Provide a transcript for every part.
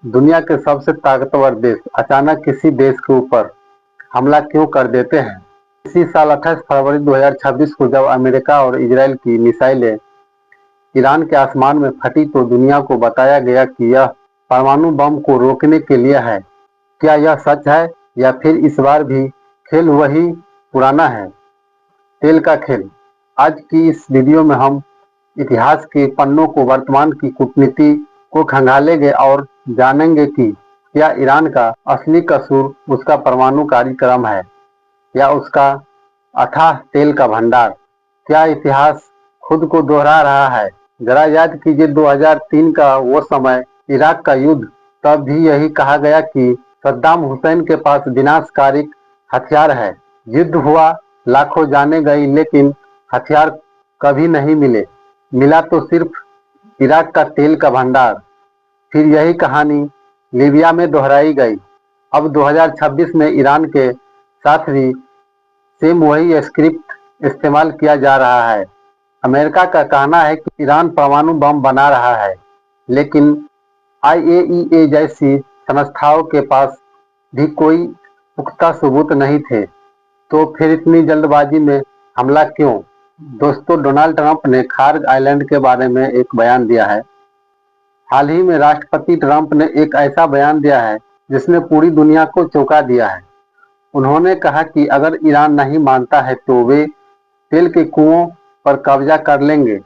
दुनिया के सबसे ताकतवर देश अचानक किसी देश के ऊपर हमला क्यों कर देते हैं? इसी साल 28 फरवरी 2026 को जब अमेरिका और इजराइल की मिसाइलें ईरान के आसमान में फटी तो दुनिया को बताया गया कि यह परमाणु बम को रोकने के लिए है। क्या यह सच है या फिर इस बार भी खेल वही पुराना है, तेल का खेल? आज की इस वीडियो में हम इतिहास के पन्नों को, वर्तमान की कूटनीति को खंगालेंगे और जानेंगे कि क्या ईरान का असली कसूर उसका परमाणु कार्यक्रम है या उसका अथाह तेल का भंडार। क्या इतिहास खुद को दोहरा रहा है? जरा याद कीजिए 2003 का वो समय, इराक का युद्ध। तब भी यही कहा गया कि सद्दाम हुसैन के पास विनाशकारी हथियार है। युद्ध हुआ, लाखों जाने गई, लेकिन हथियार कभी नहीं मिले। मिला तो सिर्फ इराक का तेल का भंडार। फिर यही कहानी लीबिया में दोहराई गई। अब 2026 में ईरान के साथ भी सेम वही स्क्रिप्ट इस्तेमाल किया जा रहा है। अमेरिका का कहना है कि ईरान परमाणु बम बना रहा है, लेकिन IAEA जैसी संस्थाओं के पास भी कोई पुख्ता सबूत नहीं थे। तो फिर इतनी जल्दबाजी में हमला क्यों? दोस्तों, डोनाल्ड ट्रंप ने खार्ग आइलैंड के बारे में एक बयान दिया है। हाल ही में राष्ट्रपति ट्रंप ने एक ऐसा बयान दिया है जिसने पूरी दुनिया को चौंका दिया है। उन्होंने कहा कि अगर ईरान नहीं मानता है तो वे तेल के कुओं पर कब्जा कर लेंगे,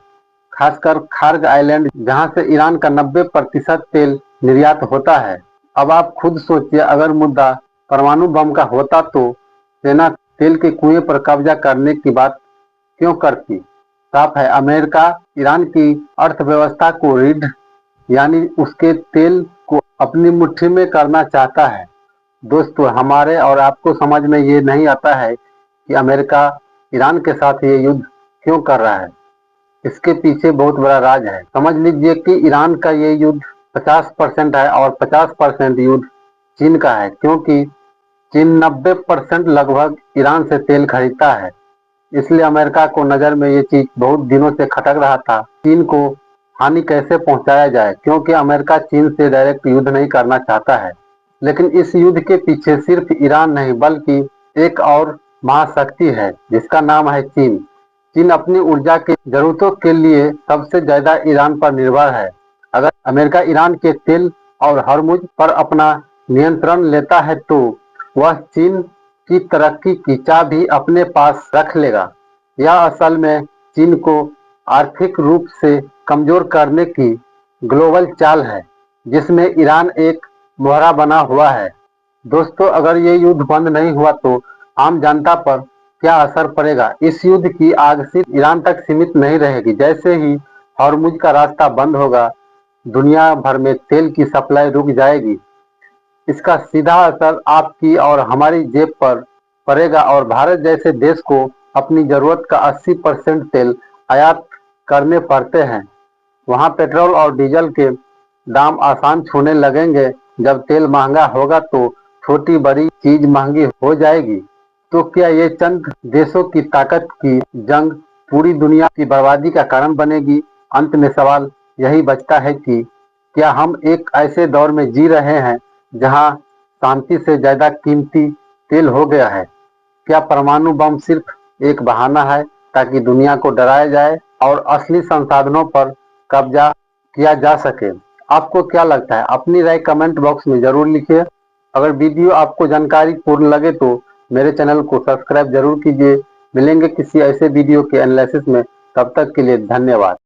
खासकर खार्ग आइलैंड, जहां से ईरान का 90% तेल निर्यात होता है। अब आप खुद सोचिए, अगर मुद्दा परमाणु बम का होता तो सेना तेल के कुएं पर कब्जा करने की बात क्यों करती? साफ है, अमेरिका ईरान की अर्थव्यवस्था को रीढ़ यानी उसके तेल को अपनी मुट्ठी में करना चाहता है। दोस्तों, हमारे और आपको समझ में ये नहीं आता है कि अमेरिका ईरान के साथ ये युद्ध क्यों कर रहा है। इसके पीछे बहुत बड़ा राज है। समझ लीजिए कि ईरान का ये युद्ध 50% है और 50% युद्ध चीन का है, क्योंकि चीन 90% लगभग ईरान से तेल खरीदता है। इसलिए अमेरिका को नज़र में ये चीज बहुत दिनों से खटक रहा था, चीन को हानि कैसे पहुंचाया जाए, क्योंकि अमेरिका चीन से डायरेक्ट युद्ध नहीं करना चाहता है। लेकिन इस युद्ध के पीछे सिर्फ ईरान नहीं बल्कि एक और महाशक्ति है जिसका नाम है चीन। चीन अपनी ऊर्जा की जरूरतों के लिए सबसे ज्यादा ईरान पर निर्भर है। अगर अमेरिका ईरान के तेल और हॉर्मुज पर अपना नियंत्रण लेता है तो वह चीन की तरक्की की चाबी अपने पास रख लेगा। यह असल में चीन को आर्थिक रूप से कमजोर करने की ग्लोबल चाल है, जिसमें ईरान एक मोहरा बना हुआ है। दोस्तों, अगर ये युद्ध बंद नहीं हुआ तो आम जनता पर क्या असर पड़ेगा? इस युद्ध की आग सिर्फ ईरान तक सीमित नहीं रहेगी। जैसे ही हॉर्मुज का रास्ता बंद होगा, दुनिया भर में तेल की सप्लाई रुक जाएगी। इसका सीधा असर आपकी और हमारी जेब पर पड़ेगा और भारत जैसे देश को अपनी जरूरत का 80% तेल आयात करने पड़ते हैं। वहां पेट्रोल और डीजल के दाम आसान छूने लगेंगे। जब तेल महंगा होगा तो छोटी बड़ी चीज महंगी हो जाएगी। तो क्या ये चंद देशों की ताकत की जंग पूरी दुनिया की बर्बादी का कारण बनेगी? अंत में सवाल यही बचता है कि क्या हम एक ऐसे दौर में जी रहे हैं जहां शांति से ज्यादा कीमती तेल हो गया है? क्या परमाणु बम सिर्फ एक बहाना है ताकि दुनिया को डराया जाए और असली संसाधनों पर कब्जा किया जा सके? आपको क्या लगता है? अपनी राय कमेंट बॉक्स में जरूर लिखिए। अगर वीडियो आपको जानकारी पूर्ण लगे तो मेरे चैनल को सब्सक्राइब जरूर कीजिए। मिलेंगे किसी ऐसे वीडियो के एनालिसिस में, तब तक के लिए धन्यवाद।